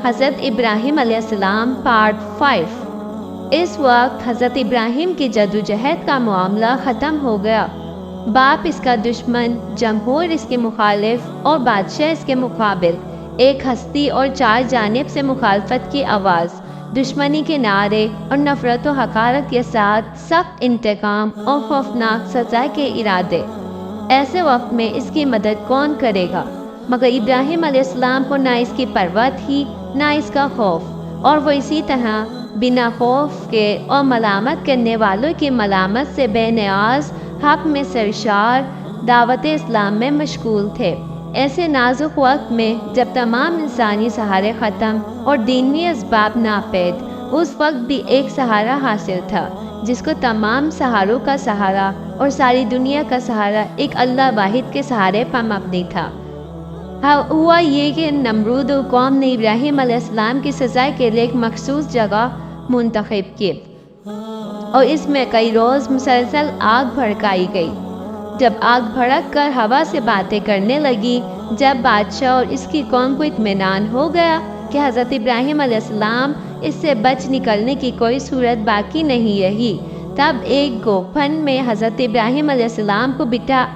حضرت ابراہیم علیہ السلام پارٹ 5۔ اس وقت حضرت ابراہیم کی جدوجہد کا معاملہ ختم ہو گیا۔ باپ اس کا دشمن، جمہور اس کے مخالف اور بادشاہ اس کے مقابل، ایک ہستی اور چار جانب سے مخالفت کی آواز، دشمنی کے نعرے اور نفرت و حقارت کے ساتھ سخت انتقام اور خوفناک سزا کے ارادے۔ ایسے وقت میں اس کی مدد کون کرے گا؟ مگر ابراہیم علیہ السلام کو نہ اس کی پرواہ تھی نہ اس کا خوف، اور وہ اسی طرح بنا خوف کے اور ملامت کرنے والوں کی ملامت سے بے نیاز حق میں سرشار دعوت اسلام میں مشغول تھے۔ ایسے نازک وقت میں جب تمام انسانی سہارے ختم اور دینی اسباب ناپید، اس وقت بھی ایک سہارا حاصل تھا جس کو تمام سہاروں کا سہارا اور ساری دنیا کا سہارا ایک اللہ واحد کے سہارے پر مبنی تھا۔ ہوا یہ کہ نمرود و قوم نے ابراہیم علیہ السلام کی سزا کے لیے ایک مخصوص جگہ منتخب کی اور اس میں کئی روز مسلسل آگ بھڑکائی گئی۔ جب آگ بھڑک کر ہوا سے باتیں کرنے لگی، جب بادشاہ اور اس کی قوم کو اطمینان ہو گیا کہ حضرت ابراہیم علیہ السلام اس سے بچ نکلنے کی کوئی صورت باقی نہیں رہی، تب ایک گوفن میں حضرت ابراہیم علیہ السلام کو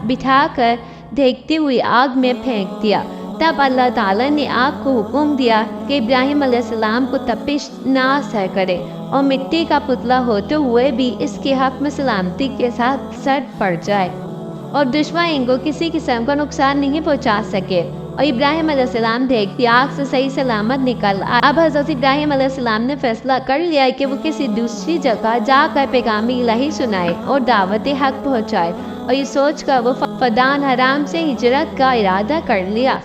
بٹھا کر دیکھتی ہوئی آگ میں پھینک دیا۔ تب اللہ تعالیٰ نے آگ کو حکم دیا کہ ابراہیم علیہ السلام کو تپش نہ سہ کرے اور مٹی کا پتلا ہوتے ہوئے بھی اس کے حق میں سلامتی کے ساتھ سرد پڑ جائے اور دشمن ان کو کسی قسم کا نقصان نہیں پہنچا سکے۔ اور ابراہیم علیہ السلام دیکھتی آگ سے صحیح سلامت نکل آئے۔ اب حضرت ابراہیم علیہ السلام نے فیصلہ کر لیا کہ وہ کسی دوسری جگہ جا کر پیغام الہی سنائے اور دعوت حق پہنچائے، اور یہ سوچ کر وہ فدان حرام سے ہجرت کا ارادہ کر لیا۔